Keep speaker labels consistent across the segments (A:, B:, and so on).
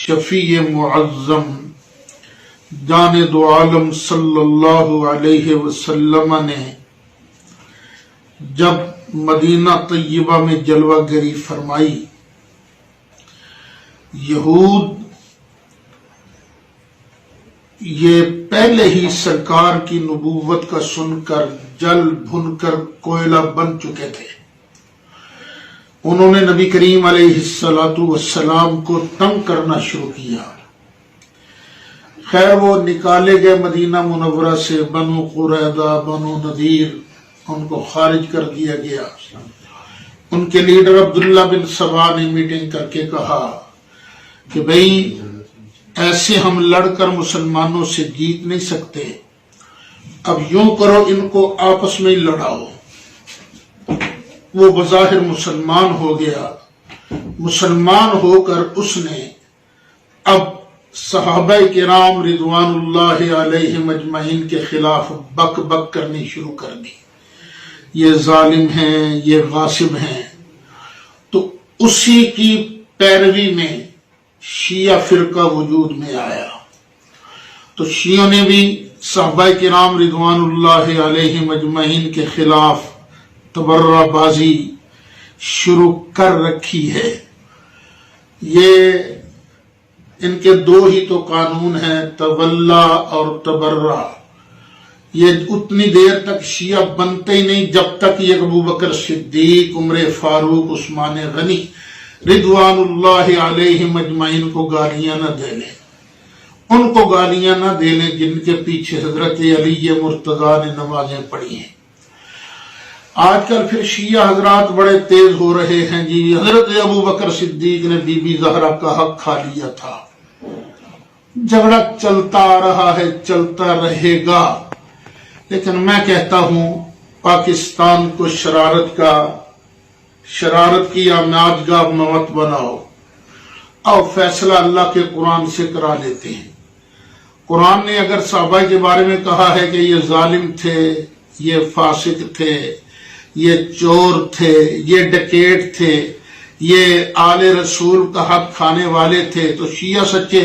A: شفیع معظم جان دو عالم صلی اللہ علیہ وسلم نے جب مدینہ طیبہ میں جلوہ گری فرمائی، یہود یہ پہلے ہی سرکار کی نبوت کا سن کر جل بھن کر کوئلہ بن چکے تھے۔ انہوں نے نبی کریم علیہ السلام کو تنگ کرنا شروع کیا۔ خیر وہ نکالے گئے مدینہ منورہ سے، بنو قریظہ، بنو نذیر، ان کو خارج کر دیا گیا۔ ان کے لیڈر عبداللہ بن سبا نے میٹنگ کر کے کہا کہ بھئی ایسے ہم لڑ کر مسلمانوں سے جیت نہیں سکتے، اب یوں کرو ان کو آپس میں لڑاؤ۔ وہ بظاہر مسلمان ہو گیا، مسلمان ہو کر اس نے اب صحابہ کرام رضوان اللہ علیہم اجمعین کے خلاف بک بک کرنی شروع کر دی، یہ ظالم ہیں، یہ غاصب ہیں۔ تو اسی کی پیروی میں شیعہ فرقہ وجود میں آیا، تو شیعوں نے بھی صحابہ کرام رضوان اللہ علیہم اجمعین کے خلاف تبرہ بازی شروع کر رکھی ہے۔ یہ ان کے دو ہی تو قانون ہیں، تولا اور تبرہ۔ یہ اتنی دیر تک شیعہ بنتے ہی نہیں جب تک یہ ابو بکر صدیق، عمر فاروق، عثمان غنی رضوان اللہ علیہم اجمعین کو گالیاں نہ دے لیں، ان کو گالیاں نہ دے لیں جن کے پیچھے حضرت علی مرتضیٰ نے نمازیں پڑھی ہیں۔ آج کل پھر شیعہ حضرات بڑے تیز ہو رہے ہیں، جی حضرت ابو بکر صدیق نے بی بی زہرا کا حق کھا لیا تھا۔ جھگڑا چلتا آ رہا ہے، چلتا رہے گا، لیکن میں کہتا ہوں پاکستان کو شرارت کی آمیاج گاہ مت بناؤ، اور فیصلہ اللہ کے قرآن سے کرا لیتے ہیں۔ قرآن نے اگر صحابہ کے بارے میں کہا ہے کہ یہ ظالم تھے، یہ فاسق تھے، یہ چور تھے، یہ ڈکیٹ تھے، یہ آل رسول کا حق کھانے والے تھے، تو شیعہ سچے۔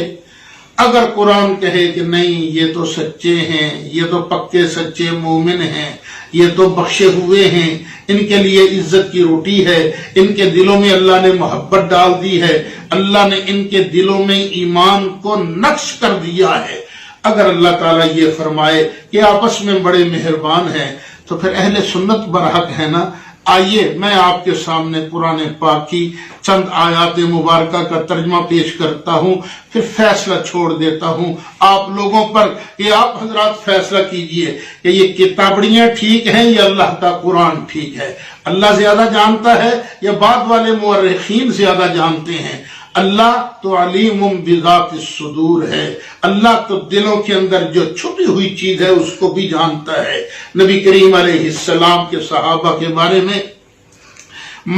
A: اگر قرآن کہے کہ نہیں یہ تو سچے ہیں، یہ تو پکے سچے مومن ہیں، یہ تو بخشے ہوئے ہیں، ان کے لیے عزت کی روٹی ہے، ان کے دلوں میں اللہ نے محبت ڈال دی ہے، اللہ نے ان کے دلوں میں ایمان کو نقش کر دیا ہے، اگر اللہ تعالیٰ یہ فرمائے کہ آپس میں بڑے مہربان ہیں، تو پھر اہل سنت برحق ہے نا۔ آئیے میں آپ کے سامنے قرآن پاک کی چند آیات مبارکہ کا ترجمہ پیش کرتا ہوں، پھر فیصلہ چھوڑ دیتا ہوں آپ لوگوں پر کہ آپ حضرات فیصلہ کیجئے کہ یہ کتابڑیاں ٹھیک ہیں یا اللہ کا قرآن ٹھیک ہے۔ اللہ زیادہ جانتا ہے یا بعد والے مورخین زیادہ جانتے ہیں؟ اللہ تو علیم بذات الصدور ہے، اللہ تو دلوں کے اندر جو چھپی ہوئی چیز ہے اس کو بھی جانتا ہے۔ نبی کریم علیہ السلام کے صحابہ کے بارے میں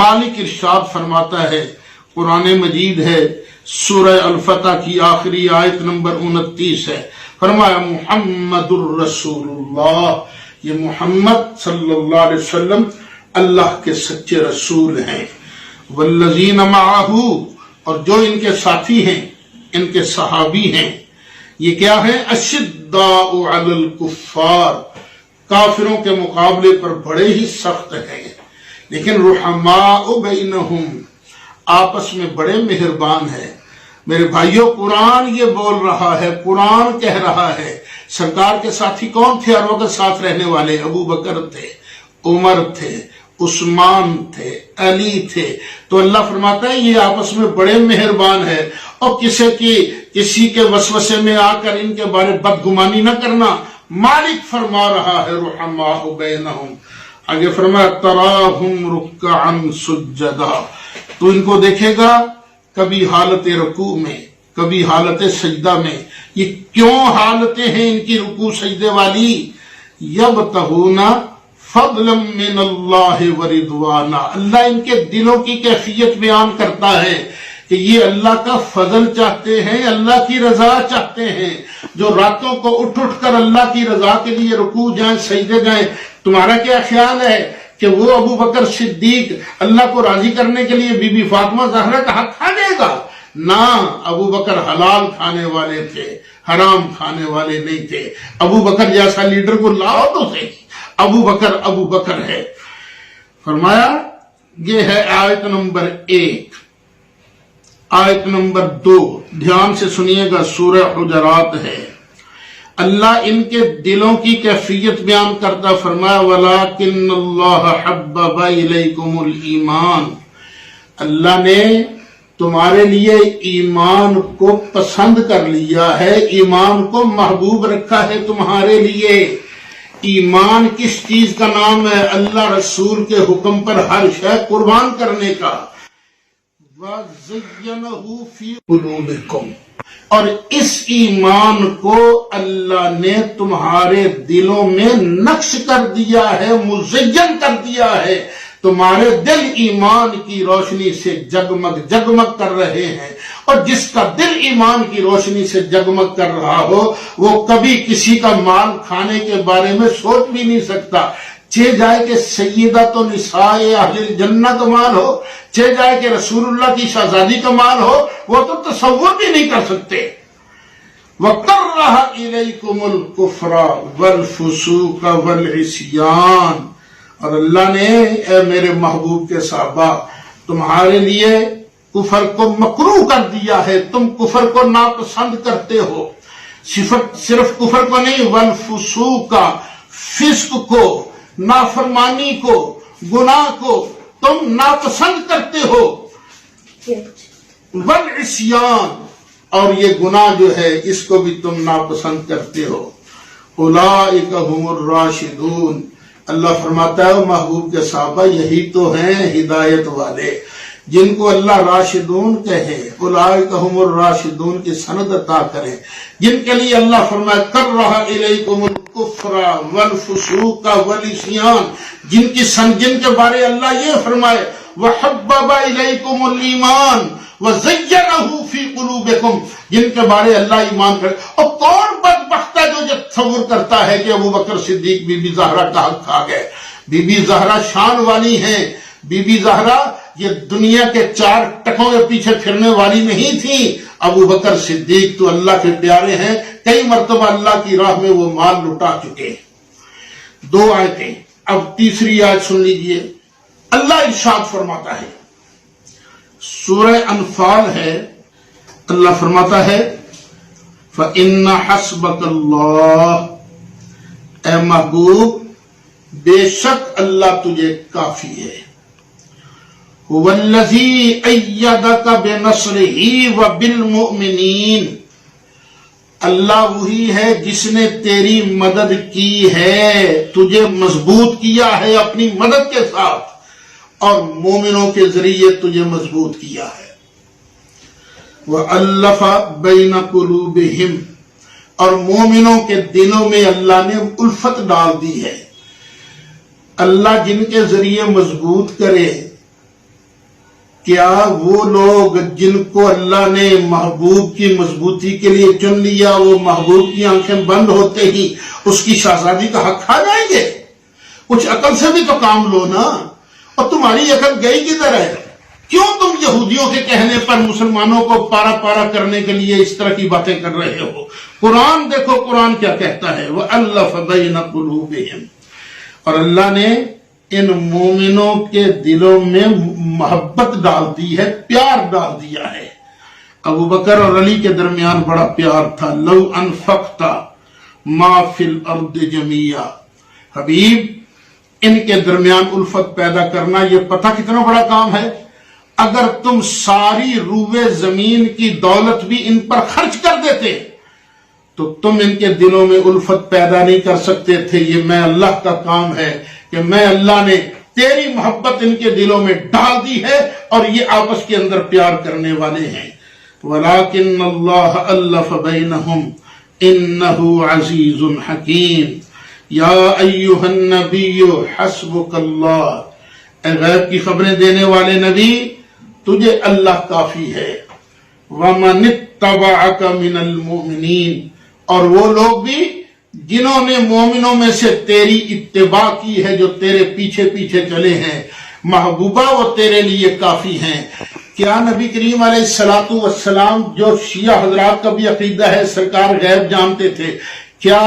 A: مالک ارشاد فرماتا ہے، قرآن مجید ہے، سورہ الفتح کی آخری آیت نمبر 29 ہے، فرمایا محمد الرسول اللہ، یہ محمد صلی اللہ علیہ وسلم اللہ کے سچے رسول ہیں، والذین معہ، اور جو ان کے ساتھی ہیں، ان کے صحابی ہیں، یہ کیا ہے؟ اشداء علی الکفار، کافروں کے مقابلے پر بڑے ہی سخت ہیں، لیکن رحماء بینہم، آپس میں بڑے مہربان ہیں۔ میرے بھائیوں، قرآن یہ بول رہا ہے، قرآن کہہ رہا ہے۔ سرکار کے ساتھی کون تھے ہر وقت ساتھ رہنے والے؟ ابو بکر تھے، عمر تھے، عثمان تھے، علی تھے۔ تو اللہ فرماتا ہے یہ آپس میں بڑے مہربان ہے، اور کسی کے وسوسے میں آ کر ان کے بارے بدگمانی نہ کرنا۔ مالک فرما رہا ہے رحماء بینہم، آگے فرمایا تراہم رکعا سجدا، تو ان کو دیکھے گا کبھی حالت رکوع میں، کبھی حالت سجدہ میں۔ یہ کیوں حالتیں ہیں ان کی رکوع سجدے والی؟ یبتغون فضلا من اللہ ورضوانا، اللہ ان کے دلوں کی کیفیت بیان کرتا ہے کہ یہ اللہ کا فضل چاہتے ہیں، اللہ کی رضا چاہتے ہیں۔ جو راتوں کو اٹھ کر اللہ کی رضا کے لیے رکوع جائیں، سجدے جائیں، تمہارا کیا خیال ہے کہ وہ ابو بکر صدیق اللہ کو راضی کرنے کے لیے بی بی فاطمہ زہرا کا حق کھا لے گا؟ نہ ابو بکر حلال کھانے والے تھے، حرام کھانے والے نہیں تھے۔ ابو بکر جیسا لیڈر کو لاؤ تو صحیح، ابو بکر ہے۔ فرمایا یہ ہے آیت نمبر 1۔ آیت نمبر 2 دھیان سے سنیے گا، سورہ حجرات ہے۔ اللہ ان کے دلوں کی کیفیت بیان کرتا، فرمایا وَلَٰكِنَّ اللَّهَ حَبَّبَ إِلَيْكُمُ الْإِيمَانَ، اللہ نے تمہارے لیے ایمان کو پسند کر لیا ہے، ایمان کو محبوب رکھا ہے تمہارے لیے۔ ایمان کس چیز کا نام ہے؟ اللہ رسول کے حکم پر ہر شے قربان کرنے کا۔ وَزَيَّنَهُ فِي قُلُوبِكُمْ، اور اس ایمان کو اللہ نے تمہارے دلوں میں نقش کر دیا ہے، مزین کر دیا ہے۔ تمہارے دل ایمان کی روشنی سے جگمگ جگمگ کر رہے ہیں، اور جس کا دل ایمان کی روشنی سے جگمگ کر رہا ہو وہ کبھی کسی کا مال کھانے کے بارے میں سوچ بھی نہیں سکتا، چاہے جائے کہ سیدۃ نساء اہل الجنہ کا مال ہو، چاہے جائے کہ رسول اللہ کی شہزادی کا مال ہو، وہ تو تصور بھی نہیں کر سکتے۔ وَكَرَّهَ إِلَيْكُمُ الْكُفْرَ وَالْفُسُوقَ وَالْعِصْيَانَ، اور اللہ نے اے میرے محبوب کے صحابہ تمہارے لیے کفر کو مکروہ کر دیا ہے، تم کفر کو ناپسند کرتے ہو۔ صرف کفر کو نہیں، والفسوق، فسق کو، نافرمانی کو، گناہ کو تم ناپسند کرتے ہو۔ والعصیان، اور یہ گناہ جو ہے اس کو بھی تم ناپسند کرتے ہو۔ اولئک هم الراشدون، اللہ فرماتا ہے محبوب کے صحابہ یہی تو ہیں ہدایت والے جن کو اللہ راشدون کہے، اولئک هم الراشدون کی سند عطا کرے، جن کے لیے اللہ فرمایا کرہ الیکم الکفر والفسوق والعصیان، جن کے بارے اللہ یہ فرمائے وحبب الیکم الایمان وزینہ فی قلوبکم، جن کے بارے اللہ ایمان کرے۔ اور کون بدبخت ہے جو تصور کرتا ہے کہ ابو بکر صدیق بی بی زہرا کا حق کھا گئے؟ بی بی زہرا شان والی ہیں، بی بی زہرا یہ دنیا کے 4 ٹکوں کے پیچھے پھرنے والی نہیں تھی۔ ابو بکر صدیق تو اللہ کے پیارے ہیں، کئی مرتبہ اللہ کی راہ میں وہ مال لٹا چکے۔ 2 آیتیں، اب تیسری آیت سن لیجئے۔ اللہ ارشاد فرماتا ہے، سورہ انفال ہے، اللہ فرماتا ہے فَإِنَّ حَسْبَكَ اللَّهُ، اے محبوب بے شک اللہ تجھے کافی ہے۔ هُوَ الَّذِي أَيَّدَكَ بِنَصْرِهِ وَبِالْمُؤْمِنِينَ، اللہ وہی ہے جس نے تیری مدد کی ہے، تجھے مضبوط کیا ہے اپنی مدد کے ساتھ، اور مومنوں کے ذریعے تجھے مضبوط کیا ہے۔ وَأَلَّفَ بَيْنَ قُلُوبِهِمْ، اور مومنوں کے دلوں میں اللہ نے الفت ڈال دی ہے۔ اللہ جن کے ذریعے مضبوط کرے، کیا وہ لوگ جن کو اللہ نے محبوب کی مضبوطی کے لیے چن لیا، وہ محبوب کی آنکھیں بند ہوتے ہی اس کی شہزادی کا حق کھا جائیں گے؟ کچھ عقل سے بھی تو کام لو نا، اور تمہاری عقل گئی کدھر ہے؟ کیوں تم یہودیوں کے کہنے پر مسلمانوں کو پارا پارا کرنے کے لیے اس طرح کی باتیں کر رہے ہو؟ قرآن دیکھو، قرآن کیا کہتا ہے، وَأَلَّفَ بَيْنَ قُلُوبِهِمْ، اور اللہ نے ان مومنوں کے دلوں میں محبت ڈال دی ہے، پیار ڈال دیا ہے۔ ابو بکر اور علی کے درمیان بڑا پیار تھا۔ لو انفقت ما فی الارض جميعا، حبیب ان کے درمیان الفت پیدا کرنا یہ پتہ کتنا بڑا کام ہے۔ اگر تم ساری روئے زمین کی دولت بھی ان پر خرچ کر دیتے تو تم ان کے دلوں میں الفت پیدا نہیں کر سکتے تھے۔ یہ میں اللہ کا کام ہے کہ میں اللہ نے تیری محبت ان کے دلوں میں ڈال دی ہے، اور یہ آپس کے اندر پیار کرنے والے ہیں۔ وَلَٰكِنَّ اللَّهَ أَلَّفَ بَيْنَهُمْ إِنَّهُ عَزِيزٌ حَكِيمٌ یا ایھا النبی حسبک اللہ، اے غیب کی خبریں دینے والے نبی تجھے اللہ کافی ہے۔ وَمَنِ اتَّبَعَكَ مِنَ الْمُؤْمِنِينَ، اور وہ لوگ بھی جنہوں نے مومنوں میں سے تیری اتباع کی ہے، جو تیرے پیچھے پیچھے چلے ہیں۔ محبوبہ وہ تیرے لیے کافی ہیں۔ کیا نبی کریم علیہ الصلوۃ والسلام، جو شیعہ حضرات کا بھی عقیدہ ہے سرکار غیب جانتے تھے، کیا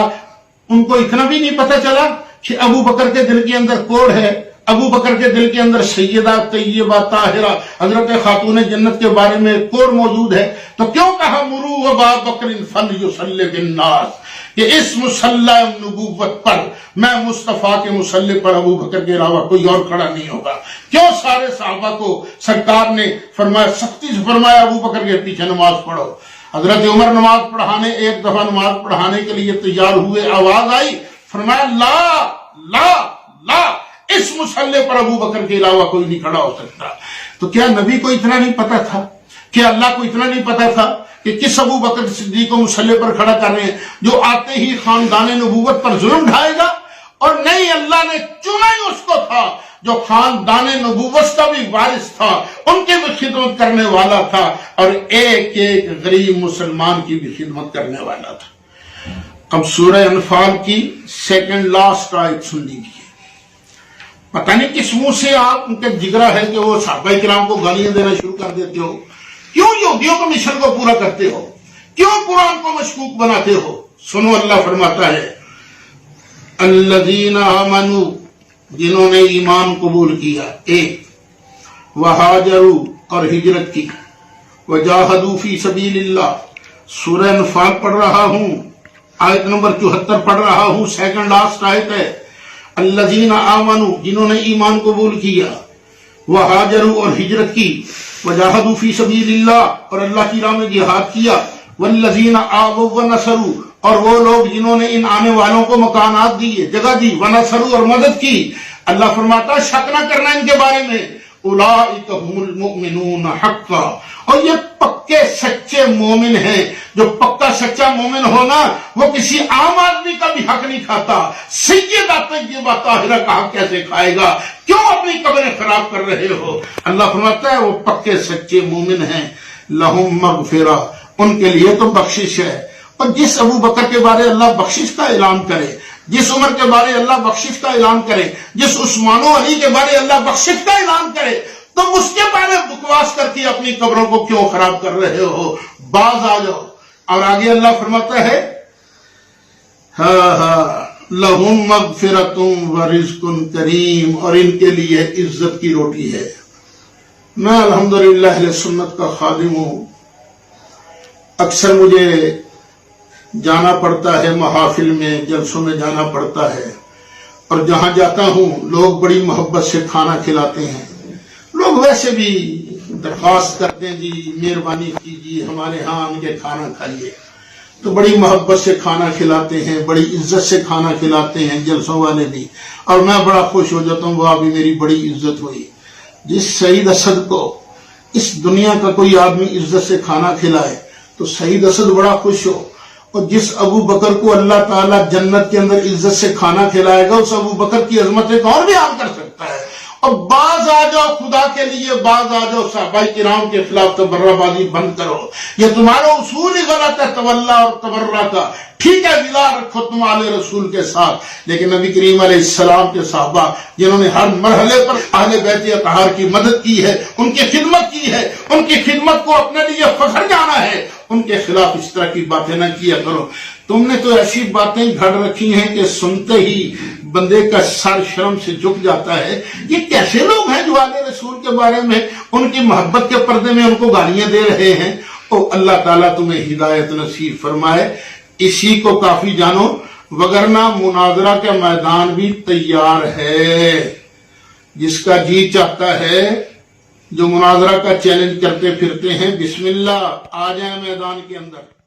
A: ان کو اتنا بھی نہیں پتا چلا کہ ابو بکر کے دل کے اندر کوڑ ہے، ابو بکر کے دل کے اندر سیدہ طیبہ طاہرہ حضرت خاتون جنت کے بارے میں کوڑ موجود ہے؟ تو کیوں کہا مرو ابا بکر فلیصلی بالناس، کہ اس مصلی نبوت پر، میں مصطفیٰ کے مصلی پر ابو بکر کے علاوہ کوئی اور کھڑا نہیں ہوگا؟ کیوں سارے صحابہ کو سرکار نے فرمایا، سختی سے فرمایا ابو بکر کے پیچھے نماز پڑھو؟ حضرت عمر نماز پڑھانے، ایک دفعہ نماز پڑھانے کے لیے تیار ہوئے، آواز آئی، فرمایا لا لا لا، اس مصلی پر ابو بکر کے علاوہ کوئی نہیں کھڑا ہو سکتا۔ تو کیا نبی کو اتنا نہیں پتا تھا؟ کیا اللہ کو اتنا نہیں پتا تھا کہ کس ابو بکر صدیق کو مصلی پر کھڑا کر رہے ہیں جو آتے ہی خاندان نبوت پر ظلم ڈھائے گا؟ اور نہیں، اللہ نے چنا ہی اس کو تھا جو خاندان نبوت کا بھی وارث تھا، ان کی بھی خدمت کرنے والا تھا، اور ایک ایک غریب مسلمان کی بھی خدمت کرنے والا تھا۔ اب سورہ انفال کی سیکنڈ لاسٹ آیت سن لیجیے۔ پتہ نہیں کس منہ سے آپ، ان کے جگرا ہے کہ وہ صحابہ کرام کو گالیاں دینا شروع کر دیتے ہو؟ کیوں یہودیوں کو مشن کو پورا کرتے ہو؟ کیوں قرآن کو مشکوک بناتے ہو؟ سنو، اللہ فرماتا ہے الذین آمنوا، جنہوں نے ایمان قبول کیا، ایک، وہاجروا، اور ہجرت کی، وجاہدوا فی سبیل اللہ، سورہ انفال پڑھ رہا ہوں، آیت نمبر 74 پڑھ رہا ہوں، سیکنڈ لاسٹ آیت ہے۔ الذین آمنوا، جنہوں نے ایمان قبول کیا، وہاجروا، اور ہجرت کی، وجاہدوا فی سبیل اللہ، اور اللہ کی راہ میں جہاد کیا، والذین آووا ونصروا، اور وہ لوگ جنہوں نے ان آنے والوں کو مکانات دیے، جگہ دی، ونصروا، اور مدد کی۔ اللہ فرماتا شک نہ کرنا ان کے بارے میں، اولئک هم المؤمنون حقا، اور یہ پکے سچے مومن ہیں۔ جو پکا سچا مومن ہونا، وہ کسی عام آدمی کا بھی حق نہیں کھاتا۔ سیدہ طیبہ طاہرہ کا حق کیسے کھائے گا؟ کیوں اپنی قبریں خراب کر رہے ہو؟ اللہ فرماتا ہے وہ پکے سچے مومن ہیں، لہم مغفرہ، ان کے لیے تو بخشش ہے۔ اور جس ابو بکر کے بارے اللہ بخشش کا اعلان کرے، جس عمر کے بارے اللہ بخشش کا اعلان کرے، جس عثمان و علی کے بارے اللہ بخشش کا اعلان کرے، تم اس کے بارے بکواس کر کے اپنی قبروں کو کیوں خراب کر رہے ہو؟ باز آ جاؤ۔ اور آگے اللہ فرماتا ہے لہم مغفرۃ ورزق کریم، اور ان کے لیے عزت کی روٹی ہے۔ میں الحمدللہ اہل سنت کا خادم ہوں، اکثر مجھے جانا پڑتا ہے، محافل میں، جلسوں میں جانا پڑتا ہے، اور جہاں جاتا ہوں لوگ بڑی محبت سے کھانا کھلاتے ہیں۔ لوگ ویسے بھی درخواست کرتے ہیں جی مہربانی کیجیے ہمارے ہاں آن کے کھانا کھائیے، تو بڑی محبت سے کھانا کھلاتے ہیں، بڑی عزت سے کھانا کھلاتے ہیں جلسوں والے بھی، اور میں بڑا خوش ہو جاتا ہوں، وہ ابھی میری بڑی عزت ہوئی۔ جس سعید اسد کو اس دنیا کا کوئی آدمی عزت سے کھانا کھلائے تو سعید اسد بڑا خوش ہو، اور جس ابو بکر کو اللہ تعالیٰ جنت کے اندر عزت سے کھانا کھلائے گا، اس ابو بکر کی عظمت کون بیان کر سکتا ہے؟ اور باز آ جاؤ خدا کے لیے، باز آ جاؤ، صحابہ کرام کے خلاف تبرہ بازی بند کرو۔ یہ تمہارا اصول ہی غلط ہے، تولا اور تبرہ کا۔ ٹھیک ہے ولا رکھو تم آل رسول کے ساتھ، لیکن نبی کریم علیہ السلام کے صحابہ جنہوں نے ہر مرحلے پر اہل بیت اطہار کی مدد کی ہے، ان کی خدمت کی ہے، ان کی خدمت کو اپنے لیے فخر جانا ہے، ان کے خلاف اس طرح کی باتیں نہ کیا کرو۔ تم نے تو ایسی باتیں گھڑ رکھی ہیں کہ سنتے ہی بندے کا سر شرم سے جھک جاتا ہے۔ یہ کیسے لوگ ہیں جو آل رسول کے بارے میں ان کی محبت کے پردے میں ان کو گالیاں دے رہے ہیں؟ او اللہ تعالیٰ تمہیں ہدایت نصیب فرمائے، اسی کو کافی جانو، وگرنہ مناظرہ کا میدان بھی تیار ہے۔ جس کا جی چاہتا ہے، جو مناظرہ کا چیلنج کرتے پھرتے ہیں، بسم اللہ، آ جائیں میدان کے اندر۔